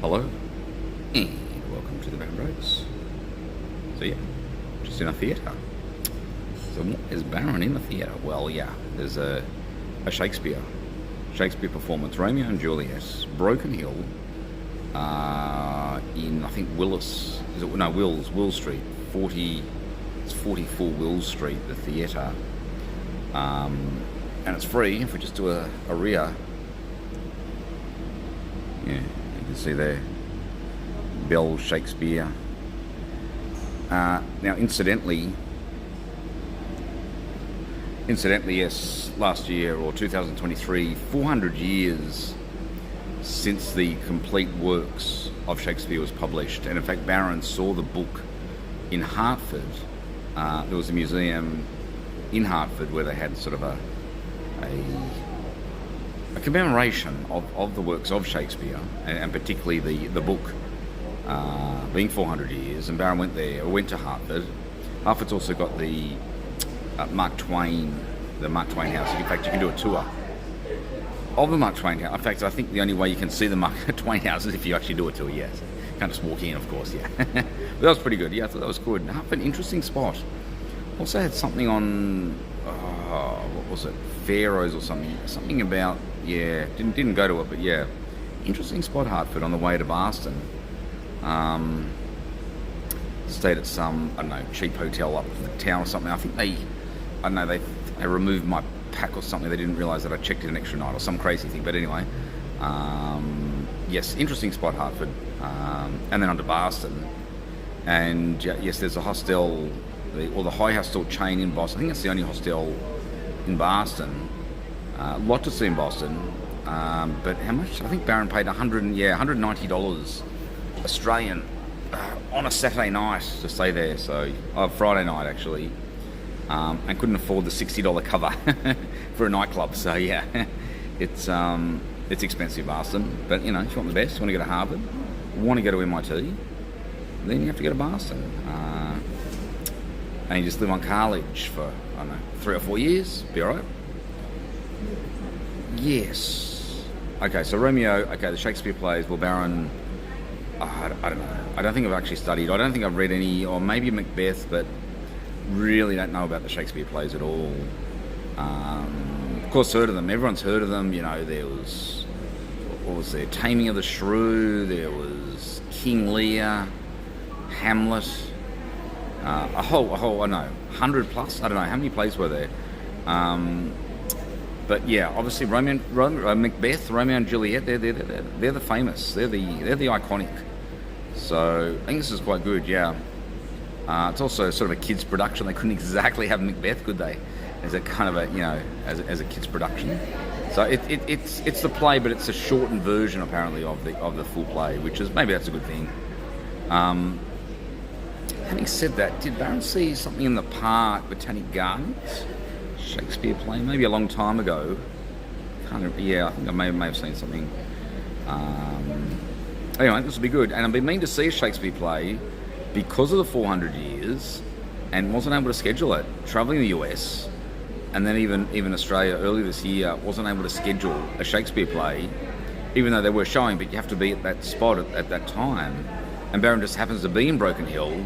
Hello, and welcome to the Baron Bros. So yeah, just in a theatre. So what is Baron in the theatre? Well, yeah, there's a Shakespeare performance, Romeo and Juliet, Broken Hill, in I think Willis, is it? No, Will Street, 44 Will Street, the theatre, and it's free if we just do a rear. Yeah, you can see there, Bell Shakespeare. Now, incidentally, yes, last year or 2023, 400 years since the complete works of Shakespeare was published. And in fact, Baron saw the book in Hartford. There was a museum in Hartford where they had sort of a commemoration of the works of Shakespeare, and particularly the book being 400 years. And Baron went to Hartford. Hartford's also got the Mark Twain House. In fact, you can do a tour of the Mark Twain House. In fact, I think the only way you can see the Mark Twain House is if you actually do a tour, yes. You can't just walk in, of course, yeah. But that was pretty good, yeah, I thought that was good. Hartford, interesting spot. Also had something on, what was it, Pharaohs or something about, yeah, didn't go to it, but yeah. Interesting spot, Hartford, on the way to Boston. Stayed at some, I don't know, cheap hotel up in the town or something. I think they removed my pack or something. They didn't realise that I checked in an extra night or some crazy thing. But anyway, yes, interesting spot, Hartford. And then on to Boston. And yes, there's a hostel, the High Hostel chain in Boston. I think it's the only hostel in Boston. A lot to see in Boston. But how much? I think Baron paid $190 Australian on a Saturday night to stay there. So Friday night actually, and couldn't afford the $60 cover for a nightclub. So yeah, it's expensive, Boston. But you know, if you want the best, you want to go to Harvard, want to go to MIT, then you have to go to Boston. And you just live on Carledge for, I don't know, 3 or 4 years, be alright. Yes. Okay, so Romeo, the Shakespeare plays, well, Baron, I don't know. I don't think I've actually studied. I don't think I've read any, or maybe Macbeth, but really don't know about the Shakespeare plays at all. Of course, heard of them. Everyone's heard of them. You know, there was, what was there? Taming of the Shrew. There was King Lear, Hamlet. A whole, I don't know, 100 plus. I don't know how many plays were there. But yeah, obviously Macbeth, Romeo and Juliet. They're the famous. They're the iconic. So I think this is quite good. Yeah. It's also sort of a kids' production. They couldn't exactly have Macbeth, could they? As a kind of a, you know, as a kids' production. So it's the play, but it's a shortened version apparently of the full play, which is, maybe that's a good thing. Having said that, did Baron see something in the park, Botanic Gardens? Shakespeare play, maybe a long time ago. Yeah, I think I may have seen something. Anyway, this will be good. And I've been meaning to see a Shakespeare play because of the 400 years and wasn't able to schedule it. Travelling the US and then even Australia earlier this year, wasn't able to schedule a Shakespeare play, even though they were showing, but you have to be at that spot at that time. And Baron just happens to be in Broken Hill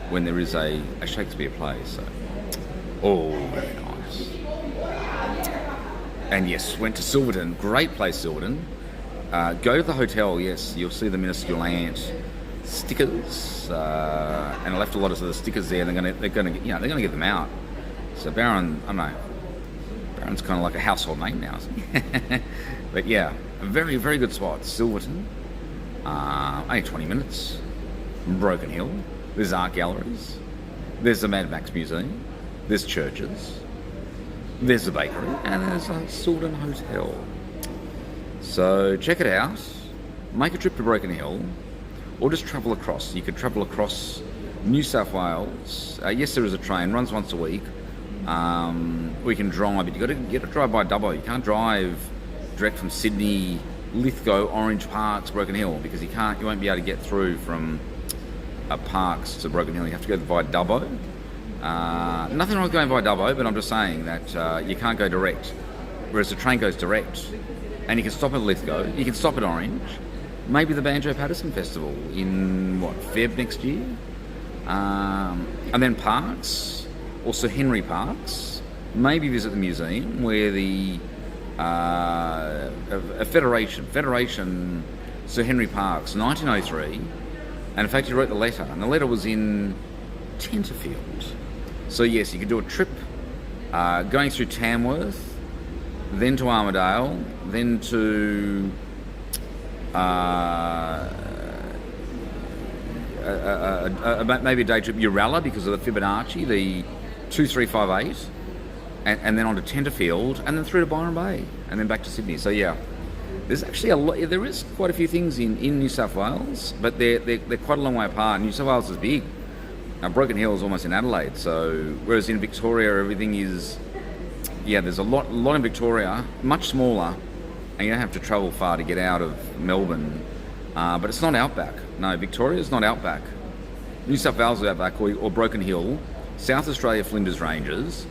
when there is a Shakespeare play. So, very nice. And yes, went to Silverton. Great place, Silverton. Go to the hotel. Yes, you'll see the Minuscule Ant stickers, and I left a lot of the stickers there. They're gonna get them out. So Baron, I don't know. Baron's kind of like a household name now, isn't he? But yeah, a very, very good spot. Silverton. Only 20 minutes. Broken Hill. There's art galleries. There's the Mad Max Museum. There's churches. There's the bakery. And there's a Silverton Hotel. So check it out. Make a trip to Broken Hill. Or just travel across. You could travel across New South Wales. Yes, there is a train. Runs once a week. We can drive, but you've got to drive by Dubbo. You can't drive direct from Sydney, Lithgow, Orange Parks, Broken Hill, because you won't be able to get through from Parks to Broken Hill. You have to go via Dubbo. Nothing wrong with going via Dubbo, but I'm just saying that you can't go direct, whereas the train goes direct. And you can stop at Lithgow, you can stop at Orange, maybe the Banjo Patterson Festival in, Feb next year. And then parks, or Sir Henry Parks. Maybe visit the museum where the Federation Sir Henry Parks, 1903. And in fact, he wrote the letter, and the letter was in Tenterfield. So yes, you could do a trip going through Tamworth, then to Armadale, then to maybe a day trip Uralla because of the Fibonacci, the 2358, and then on to Tenterfield, and then through to Byron Bay, and then back to Sydney. So yeah, there's actually a lot. There is quite a few things in New South Wales, but they're quite a long way apart. New South Wales is big. Broken Hill is almost in Adelaide, so whereas in Victoria everything is, there's a lot in Victoria, much smaller, and you don't have to travel far to get out of Melbourne. But it's not outback. No, Victoria's not outback. New South Wales is outback, or Broken Hill. South Australia, Flinders Ranges.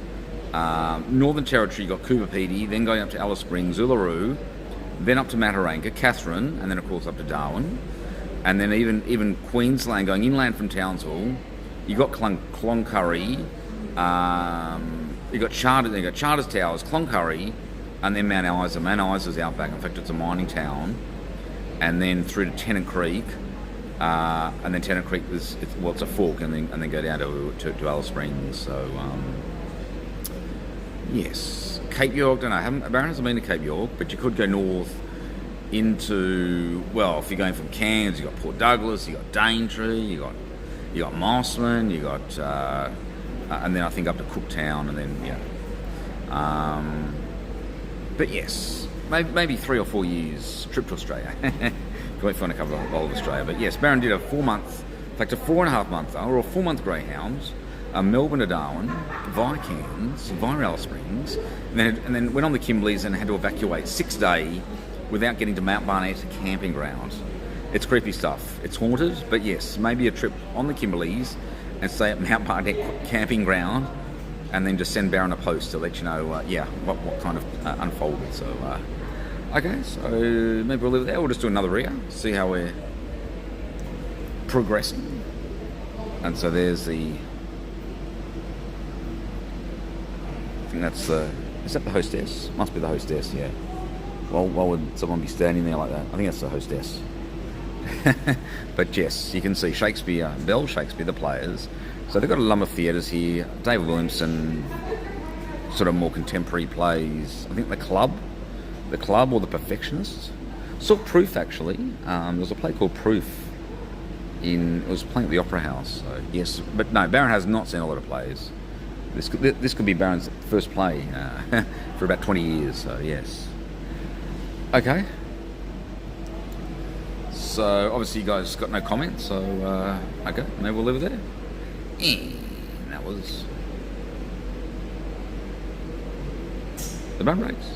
Northern Territory, you've got Coober Pedy, then going up to Alice Springs, Uluru, then up to Mataranka, Katherine, and then of course up to Darwin. And then even Queensland, going inland from Townsville, you've got Cloncurry, you've got Charters Towers, Cloncurry, and then Mount Isa. Mount Isa's outback. In fact, it's a mining town. And then through to Tennant Creek, and then Tennant Creek it's a fork, and then go down to Alice Springs. So yes, Cape York. Baron hasn't been to Cape York, but you could go north into, if you're going from Cairns, you got Port Douglas, you got Daintree, you got Mossman, you got, and then I think up to Cooktown, and then but yes, maybe 3 or 4 years trip to Australia. If you want to cover the whole of Australia. But yes, Baron did a 4.5 month, or a 4-month Greyhound, Melbourne to Darwin, via Cairns, via Alice Springs, and then went on the Kimberleys and had to evacuate 6-day without getting to Mount Barnett camping ground. It's creepy stuff. It's haunted, but yes, maybe a trip on the Kimberleys and stay at Mount Barnett camping ground, and then just send Baron a post to let you know, what kind of unfolded. So, okay, so maybe we'll leave it there. We'll just do another RIA, see how we're progressing. And so there's I think that's is that the hostess? Must be the hostess, yeah. Well, why would someone be standing there like that? I think that's the hostess. But yes, you can see Shakespeare, Bell Shakespeare, the players. So they've got a number of theatres here. David Williamson, sort of more contemporary plays. I think the Club or the Perfectionists. Saw Proof actually. There was a play called Proof. It was playing at the Opera House. So yes, but no, Baron has not seen a lot of plays. This could be Baron's first play for about 20 years. So yes. Okay. So obviously you guys got no comments. So okay, maybe we'll leave it there. And that was the Baron Race.